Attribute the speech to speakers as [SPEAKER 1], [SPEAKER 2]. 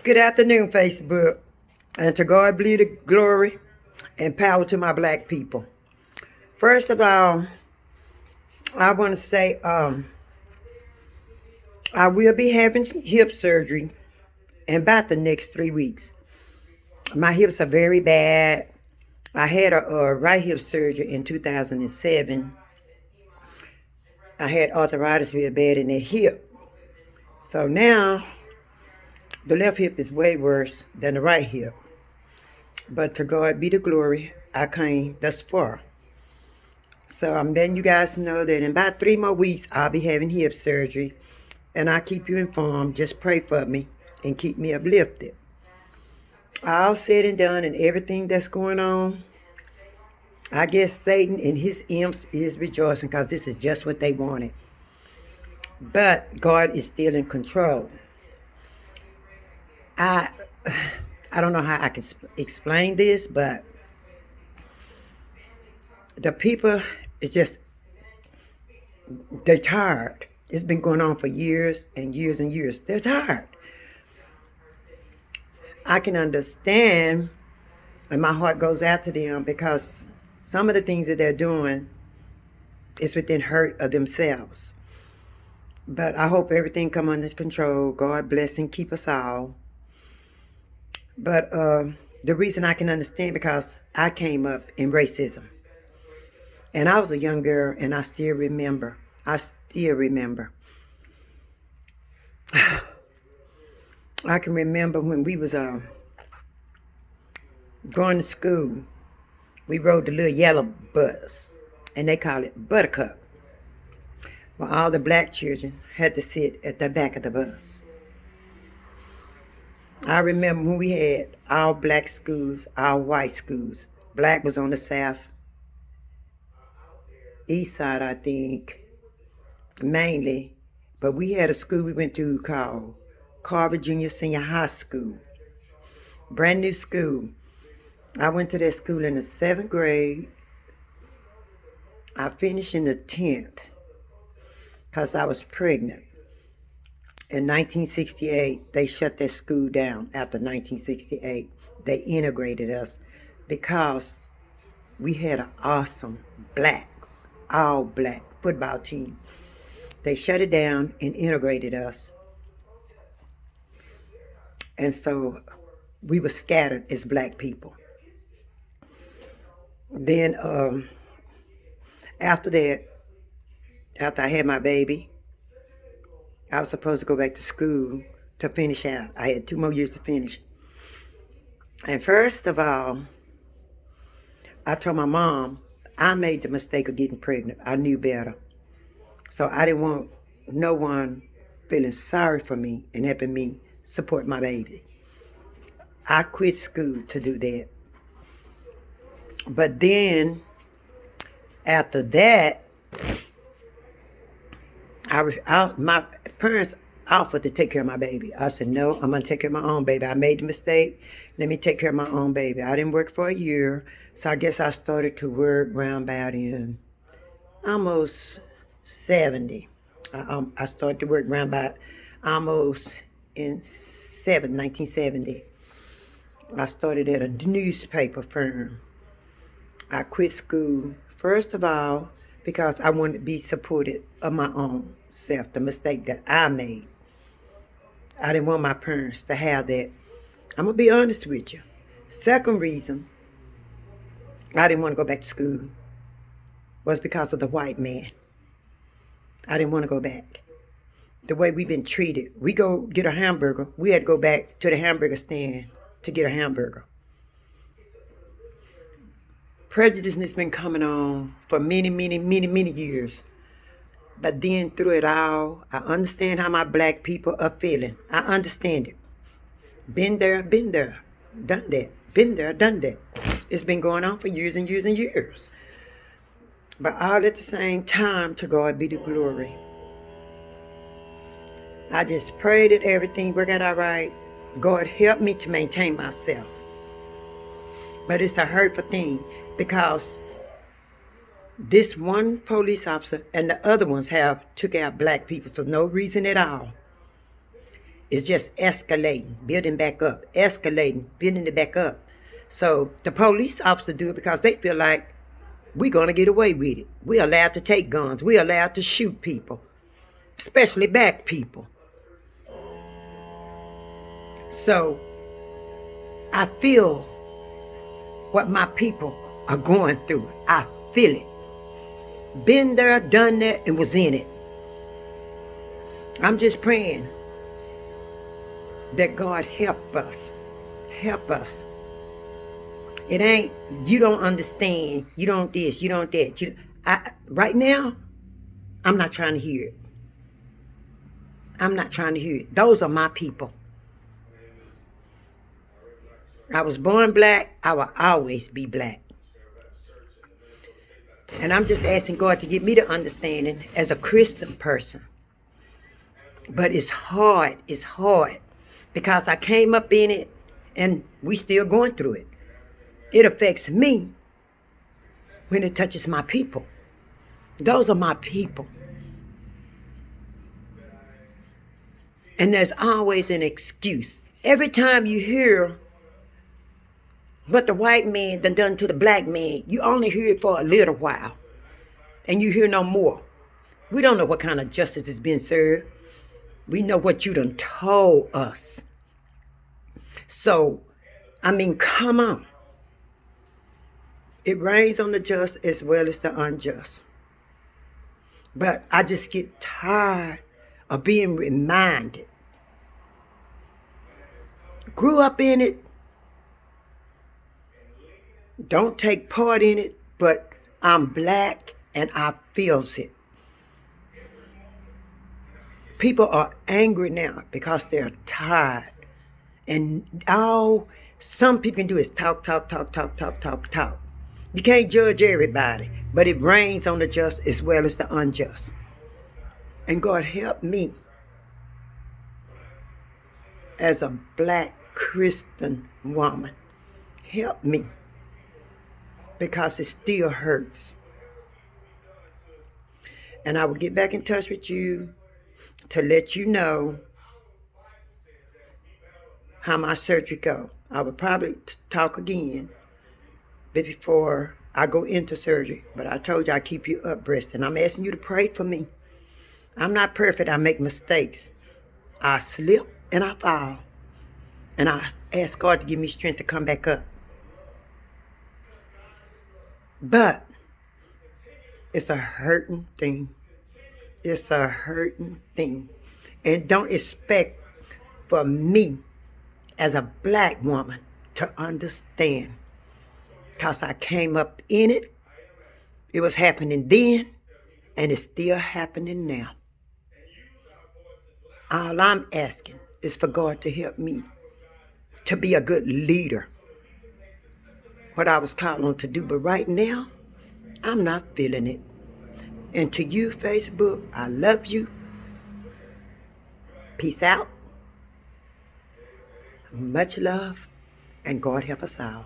[SPEAKER 1] Good afternoon, Facebook. And to God be the glory and power to my black people. First of all, I want to say I will be having hip surgery in about the next 3 weeks. My hips are very bad. I had a right hip surgery in 2007. I had arthritis real bad in the hip. So now the left hip is way worse than the right hip. But to God be the glory, I came thus far. So I'm letting you guys know that in about 3 more weeks, I'll be having hip surgery. And I'll keep you informed. Just pray for me and keep me uplifted. All said and done and everything that's going on, I guess Satan and his imps is rejoicing because this is just what they wanted. But God is still in control. I don't know how I can explain this, but the people is just, they're tired. It's been going on for years and years and years. They're tired. I can understand, and my heart goes out to them because some of the things that they're doing is within hurt of themselves. But I hope everything come under control. God bless and keep us all. But the reason I can understand because I came up in racism. And I was a young girl and I still remember. I can remember when we was going to school. We rode the little yellow bus, and they call it Buttercup. Well, all the black children had to sit at the back of the bus. I remember when we had all black schools, all white schools. Black was on the south, east side, I think, mainly. But we had a school we went to called Carver Junior Senior High School. Brand new school. I went to that school in the 7th grade. I finished in the 10th because I was pregnant. In 1968, they shut that school down after 1968. They integrated us because we had an awesome all black football team. They shut it down and integrated us. And so we were scattered as black people. Then after that, after I had my baby, I was supposed to go back to school to finish out. I had 2 more years to finish. And first of all, I told my mom I made the mistake of getting pregnant. I knew better. So I didn't want no one feeling sorry for me and helping me support my baby. I quit school to do that. But then, after that, my parents offered to take care of my baby. I said, no, I'm going to take care of my own baby. I made the mistake. Let me take care of my own baby. I didn't work for a year, so I guess I started to work around about in almost 70. I started to work around about almost in 1970. I started at a newspaper firm. I quit school, first of all, because I wanted to be supported of my own self, the mistake that I made. I didn't want my parents to have that. I'm going to be honest with you. Second reason I didn't want to go back to school was because of the white man. I didn't want to go back. The way we've been treated. We go get a hamburger. We had to go back to the hamburger stand to get a hamburger. Prejudice has been coming on for many, many, many, many years. But then through it all, I understand how my black people are feeling. I understand it. Been there, done that. Been there, done that. It's been going on for years and years and years. But all at the same time, to God be the glory. I just pray that everything work out all right. God help me to maintain myself. But it's a hurtful thing because this one police officer and the other ones have took out black people for no reason at all. It's just escalating, building back up, escalating, building it back up. So the police officers do it because they feel like we're going to get away with it. We're allowed to take guns. We're allowed to shoot people, especially black people. So I feel what my people are going through. I feel it. Been there, done that, and was in it. I'm just praying that God help us. Help us. It ain't, you don't understand, you don't this, you don't that. Right now, I'm not trying to hear it. I'm not trying to hear it. Those are my people. I was born black, I will always be black. And I'm just asking God to give me the understanding as a Christian person. But it's hard, because I came up in it and we still going through it. It affects me when it touches my people. Those are my people. And there's always an excuse. Every time you hear what the white man done to the black man, you only hear it for a little while. And you hear no more. We don't know what kind of justice is being served. We know what you done told us. So, come on. It rains on the just as well as the unjust. But I just get tired of being reminded. Grew up in it. Don't take part in it, but I'm black and I feels it. People are angry now because they're tired. And all some people can do is talk. You can't judge everybody, but it rains on the just as well as the unjust. And God help me as a black Christian woman. Help me, because it still hurts. And I will get back in touch with you to let you know how my surgery go. I will probably talk again before I go into surgery. But I told you I keep you abreast. And I'm asking you to pray for me. I'm not perfect. I make mistakes. I slip and I fall. And I ask God to give me strength to come back up. But it's a hurting thing. It's a hurting thing. And don't expect for me as a black woman to understand. Because I came up in it. It was happening then. And it's still happening now. All I'm asking is for God to help me to be a good leader. What I was called on to do. But right now, I'm not feeling it. And to you, Facebook, I love you. Peace out. Much love. And God help us all.